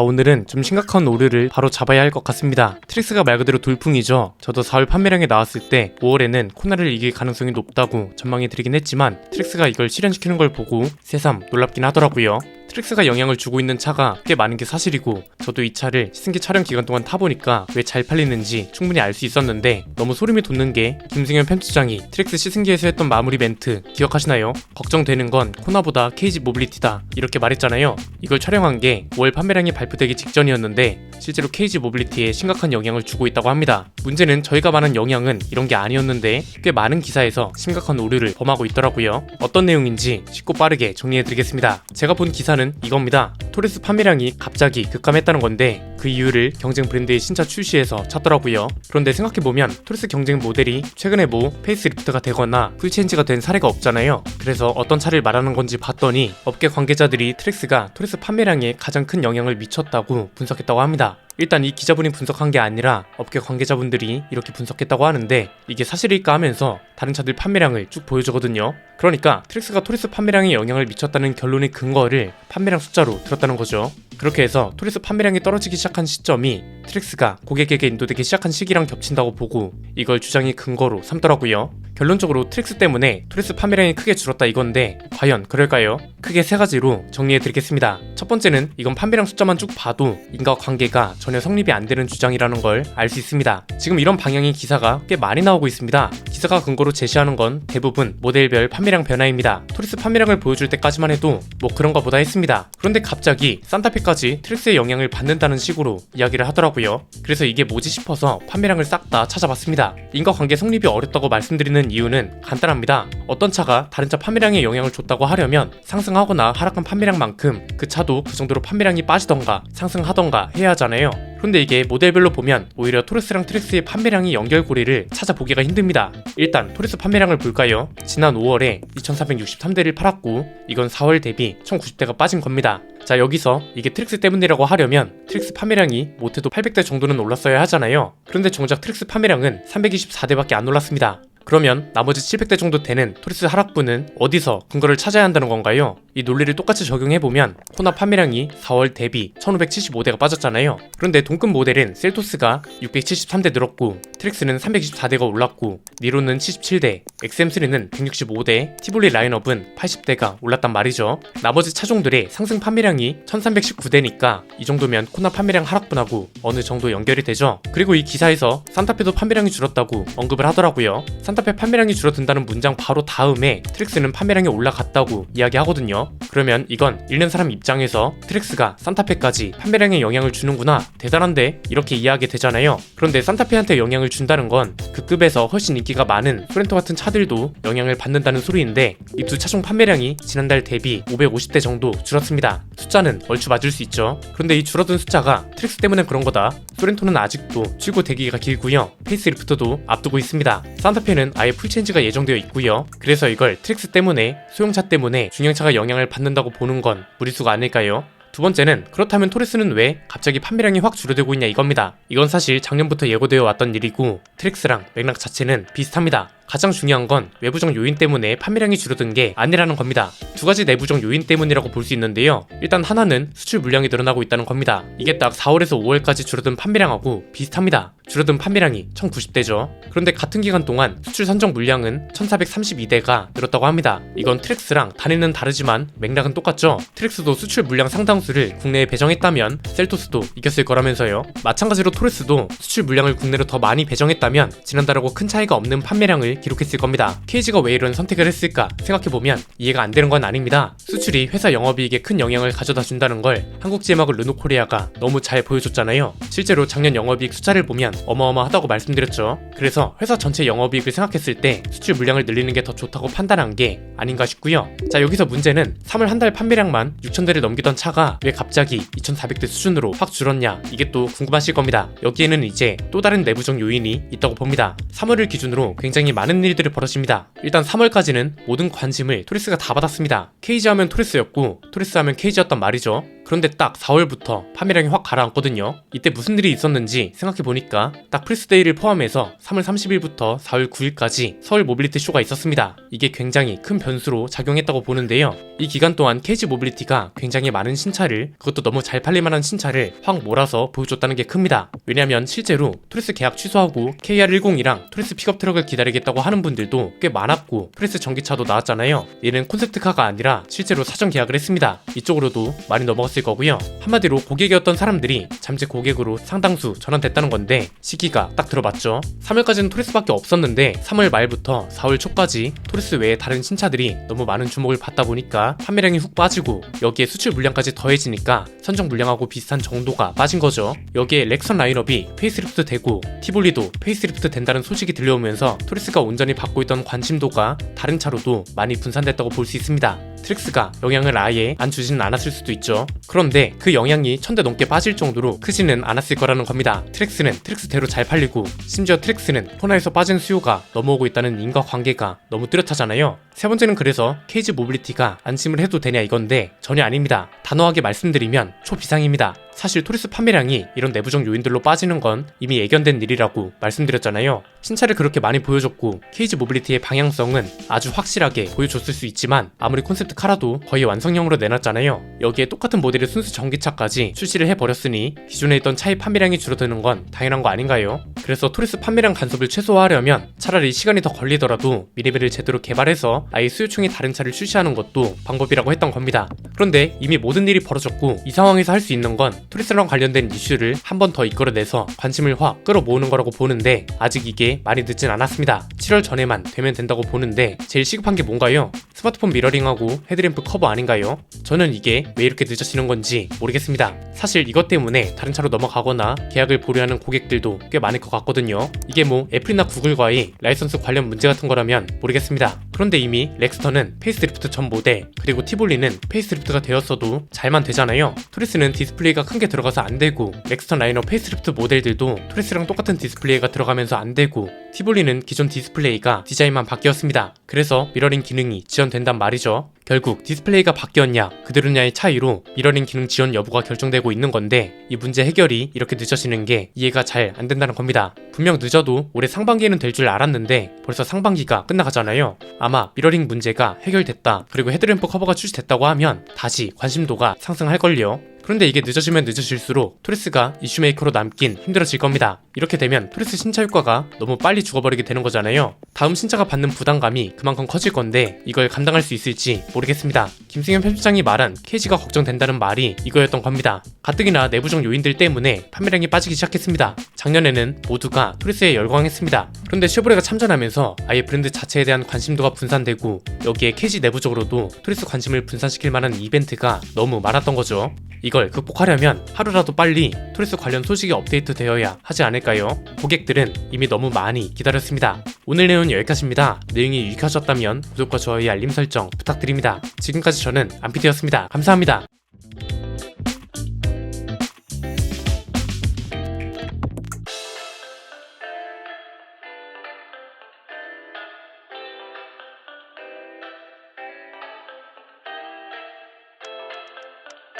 오늘은 좀 심각한 오류를 바로 잡아야 할 것 같습니다. 트릭스가 말 그대로 돌풍이죠. 저도 4월 판매량에 나왔을 때 5월에는 코나를 이길 가능성이 높다고 전망해 드리긴 했지만 트릭스가 이걸 실현시키는 걸 보고 새삼 놀랍긴 하더라고요. 트릭스가 영향을 주고 있는 차가 꽤 많은 게 사실이고, 저도 이 차를 시승기 촬영 기간 동안 타보니까 왜 잘 팔리는지 충분히 알 수 있었는데, 너무 소름이 돋는 게 김승현 편집장이 트릭스 시승기에서 했던 마무리 멘트 기억하시나요? 걱정되는 건 코나보다 KG 모빌리티다 이렇게 말했잖아요. 이걸 촬영한 게 5월 판매량이 발표되기 직전이었는데 실제로 KG 모빌리티에 심각한 영향을 주고 있다고 합니다. 문제는 저희가 말한 영향은 이런 게 아니었는데 꽤 많은 기사에서 심각한 오류를 범하고 있더라고요. 어떤 내용인지 쉽고 빠르게 정리해드리겠습니다. 제가 본 기사는 이겁니다. 토레스 판매량이 갑자기 급감했다는 건데 그 이유를 경쟁 브랜드의 신차 출시에서 찾더라고요. 그런데 생각해보면 토레스 경쟁 모델이 최근에 페이스리프트가 되거나 풀체인지가 된 사례가 없잖아요. 그래서 어떤 차를 말하는 건지 봤더니 업계 관계자들이 트랙스가 토레스 판매량에 가장 큰 영향을 미쳤다고 분석했다고 합니다. 일단 이 기자분이 분석한 게 아니라 업계 관계자분들이 이렇게 분석했다고 하는데, 이게 사실일까 하면서 다른 차들 판매량을 쭉 보여주거든요. 그러니까 트랙스가 토레스 판매량에 영향을 미쳤다는 결론의 근거를 판매량 숫자로 들었다는 거죠. 그렇게 해서 토레스 판매량이 떨어지기 시작한 시점이 트랙스가 고객에게 인도되기 시작한 시기랑 겹친다고 보고 이걸 주장의 근거로 삼더라고요. 결론적으로 트랙스 때문에 토레스 판매량이 크게 줄었다 이건데 과연 그럴까요? 크게 세 가지로 정리해드리겠습니다. 첫 번째는 이건 판매량 숫자만 쭉 봐도 인과관계가 전혀 성립이 안 되는 주장이라는 걸 알 수 있습니다. 지금 이런 방향의 기사가 꽤 많이 나오고 있습니다. 기사가 근거로 제시하는 건 대부분 모델별 판매량 변화입니다. 토레스 판매량을 보여줄 때까지만 해도 그런가 보다 했습니다. 그런데 갑자기 산타페까지 트랙스의 영향을 받는다는 식으로 이야기를 하더라고요. 그래서 이게 뭐지 싶어서 판매량을 싹 다 찾아봤습니다. 인과관계 성립이 어렵다고 말씀드리는 이유는 간단합니다. 어떤 차가 다른 차 판매량에 영향을 줬다고 하려면 상승하거나 하락한 판매량만큼 그 차도 그 정도로 판매량이 빠지던가 상승하던가 해야 하잖아요. 그런데 이게 모델별로 보면 오히려 토레스랑 트랙스의 판매량이 연결고리를 찾아보기가 힘듭니다. 일단 토레스 판매량을 볼까요? 지난 5월에 2463대를 팔았고 이건 4월 대비 1090대가 빠진 겁니다. 자, 여기서 이게 트릭스 때문이라고 하려면 트릭스 판매량이 못해도 800대 정도는 올랐어야 하잖아요. 그런데 정작 트릭스 판매량은 324대밖에 안 올랐습니다. 그러면 나머지 700대 정도 되는 토레스 하락분은 어디서 근거를 찾아야 한다는 건가요? 이 논리를 똑같이 적용해보면 코나 판매량이 4월 대비 1575대가 빠졌잖아요. 그런데 동급 모델은 셀토스가 673대 늘었고 트랙스는 324대가 올랐고 니로는 77대, XM3는 165대, 티볼리 라인업은 80대가 올랐단 말이죠. 나머지 차종들의 상승 판매량이 1319대니까 이 정도면 코나 판매량 하락분하고 어느 정도 연결이 되죠. 그리고 이 기사에서 산타페도 판매량이 줄었다고 언급을 하더라고요. 산타페 판매량이 줄어든다는 문장 바로 다음에 트랙스는 판매량이 올라갔다고 이야기하거든요. 그러면 이건 읽는 사람 입장에서 트랙스가 산타페까지 판매량에 영향을 주는구나, 대단한데 이렇게 이해하게 되잖아요. 그런데 산타페한테 영향을 준다는 건 그 급에서 훨씬 인기가 많은 소렌토 같은 차들도 영향을 받는다는 소리인데 이 두 차종 판매량이 지난달 대비 550대 정도 줄었습니다. 숫자는 얼추 맞을 수 있죠. 그런데 이 줄어든 숫자가 트랙스 때문에 그런 거다. 소렌토는 아직도 출고 대기가 길고요. 페이스리프트도 앞두고 있습니다. 산타페는 아예 풀체인지가 예정되어 있고요. 그래서 이걸 트랙스 때문에, 소형차 때문에 중형차가 영향을 받는다고 보는 건 무리수가 아닐까요? 두 번째는, 그렇다면 토레스는 왜 갑자기 판매량이 확 줄어들고 있냐 이겁니다. 이건 사실 작년부터 예고되어 왔던 일이고 트랙스랑 맥락 자체는 비슷합니다. 가장 중요한 건 외부적 요인 때문에 판매량이 줄어든 게 아니라는 겁니다. 두 가지 내부적 요인 때문이라고 볼 수 있는데요. 일단 하나는 수출 물량이 늘어나고 있다는 겁니다. 이게 딱 4월에서 5월까지 줄어든 판매량하고 비슷합니다. 줄어든 판매량이 1090대죠. 그런데 같은 기간 동안 수출 선적 물량은 1432대가 늘었다고 합니다. 이건 트랙스랑 단위는 다르지만 맥락은 똑같죠. 트랙스도 수출 물량 상당수를 국내에 배정했다면 셀토스도 이겼을 거라면서요. 마찬가지로 토레스도 수출 물량을 국내로 더 많이 배정했다면 지난달하고 큰 차이가 없는 판매량을 기록했을 겁니다. KG가 왜 이런 선택을 했을까 생각해보면 이해가 안 되는 건 아닙니다. 수출이 회사 영업이익에 큰 영향을 가져다 준다는 걸 한국GM하고 르노코리아가 너무 잘 보여줬잖아요. 실제로 작년 영업이익 숫자를 보면 어마어마하다고 말씀드렸죠. 그래서 회사 전체 영업이익을 생각했을 때 수출 물량을 늘리는 게 더 좋다고 판단한 게 아닌가 싶고요. 자, 여기서 문제는 3월 한 달 판매량만 6000대를 넘기던 차가 왜 갑자기 2400대 수준으로 확 줄었냐, 이게 또 궁금하실 겁니다. 여기에는 이제 또 다른 내부적 요인이 있다고 봅니다. 3월을 기준으로 굉장히 많은 일들이 벌어집니다. 일단 3월까지는 모든 관심을 토레스가 다 받았습니다. KG 하면 토레스였고 토레스 하면 KG였단 말이죠. 그런데 딱 4월부터 판매량이 확 가라앉거든요. 이때 무슨 일이 있었는지 생각해보니까 딱 프리스데이를 포함해서 3월 30일부터 4월 9일까지 서울 모빌리티 쇼가 있었습니다. 이게 굉장히 큰 변수로 작용했다고 보는데요. 이 기간 동안 KG 모빌리티가 굉장히 많은 신차를, 그것도 너무 잘 팔릴 만한 신차를 확 몰아서 보여줬다는 게 큽니다. 왜냐면 실제로 토레스 계약 취소하고 KR10이랑 토레스 픽업 트럭을 기다리겠다고 하는 분들도 꽤 많았고, 토레스 전기차도 나왔잖아요. 얘는 콘셉트카가 아니라 실제로 사전 계약을 했습니다. 이쪽으로도 많이 넘어갔을 거고요. 한마디로 고객이었던 사람들이 잠재 고객으로 상당수 전환됐다는 건데, 시기가 딱 들어맞죠. 3월까지는 토레스밖에 없었는데 3월 말부터 4월 초까지 토레스 외에 다른 신차들이 너무 많은 주목을 받다 보니까 판매량이 훅 빠지고, 여기에 수출 물량까지 더해지니까 선정 물량하고 비슷한 정도가 빠진 거죠. 여기에 렉선 라인업이 페이스리프트 되고 티볼리도 페이스리프트 된다는 소식이 들려오면서 토레스가 온전히 받고 있던 관심도가 다른 차로도 많이 분산됐다고 볼 수 있습니다. 트릭스가 영향을 아예 안 주지는 않았을 수도 있죠. 그런데 그 영향이 1000대 넘게 빠질 정도로 크지는 않았을 거라는 겁니다. 트릭스는 트릭스대로 잘 팔리고, 심지어 트릭스는 코나에서 빠진 수요가 넘어오고 있다는 인과관계가 너무 뚜렷하잖아요. 세 번째는 그래서 KG 모빌리티가 안심을 해도 되냐 이건데, 전혀 아닙니다. 단호하게 말씀드리면 초비상입니다. 사실 토레스 판매량이 이런 내부적 요인들로 빠지는 건 이미 예견된 일이라고 말씀드렸잖아요. 신차를 그렇게 많이 보여줬고 KG 모빌리티의 방향성은 아주 확실하게 보여줬을 수 있지만, 아무리 콘셉트 카라도 거의 완성형으로 내놨잖아요. 여기에 똑같은 모델의 순수 전기차까지 출시를 해버렸으니 기존에 있던 차의 판매량이 줄어드는 건 당연한 거 아닌가요? 그래서 토레스 판매량 간섭을 최소화하려면 차라리 시간이 더 걸리더라도 미니밴을 제대로 개발해서 아예 수요층이 다른 차를 출시하는 것도 방법이라고 했던 겁니다. 그런데 이미 모든 일이 벌어졌고, 이 상황에서 할 수 있는 건 토레스랑 관련된 이슈를 한 번 더 이끌어내서 관심을 확 끌어모으는 거라고 보는데, 아직 이게 많이 늦진 않았습니다. 7월 전에만 되면 된다고 보는데, 제일 시급한 게 뭔가요? 스마트폰 미러링하고 헤드램프 커버 아닌가요? 저는 이게 왜 이렇게 늦어지는 건지 모르겠습니다. 사실 이것 때문에 다른 차로 넘어가거나 계약을 보류하는 고객들도 꽤 많을 것 같거든요. 이게 뭐 애플이나 구글과의 라이선스 관련 문제 같은 거라면 모르겠습니다. 그런데 이미 렉스턴은 페이스리프트 전 모델, 그리고 티볼리는 페이스리프트가 되었어도 잘만 되잖아요. 토레스는 디스플레이가 큰 게 들어가서 안 되고, 렉스턴 라이너 페이스리프트 모델들도 토레스랑 똑같은 디스플레이가 들어가면서 안 되고, 티볼리는 기존 디스플레이가 디자인만 바뀌었습니다. 그래서 미러링 기능이 지원된단 말이죠. 결국 디스플레이가 바뀌었냐 그대로냐의 차이로 미러링 기능 지원 여부가 결정되고 있는 건데, 이 문제 해결이 이렇게 늦어지는 게 이해가 잘 안 된다는 겁니다. 분명 늦어도 올해 상반기에는 될 줄 알았는데 벌써 상반기가 끝나가잖아요. 아마 미러링 문제가 해결됐다, 그리고 헤드램프 커버가 출시됐다고 하면 다시 관심도가 상승할걸요. 그런데 이게 늦어지면 늦어질수록 토레스가 이슈메이커로 남긴 힘들어질 겁니다. 이렇게 되면 토레스 신차 효과가 너무 빨리 죽어버리게 되는 거잖아요. 다음 신차가 받는 부담감이 그만큼 커질 건데, 이걸 감당할 수 있을지 모르겠습니다. 김승현 편집장이 말한 KG가 걱정된다는 말이 이거였던 겁니다. 가뜩이나 내부적 요인들 때문에 판매량이 빠지기 시작했습니다. 작년에는 모두가 토레스에 열광했습니다. 그런데 쉐보레가 참전하면서 아예 브랜드 자체에 대한 관심도가 분산되고, 여기에 KG 내부적으로도 토레스 관심을 분산시킬 만한 이벤트가 너무 많았던 거죠. 이걸 극복하려면 하루라도 빨리 토레스 관련 소식이 업데이트 되어야 하지 않을까요? 고객들은 이미 너무 많이 기다렸습니다. 오늘 내용은 여기까지입니다. 내용이 유익하셨다면 구독과 좋아요, 알림 설정 부탁드립니다. 지금까지 저는 안피디였습니다. 감사합니다.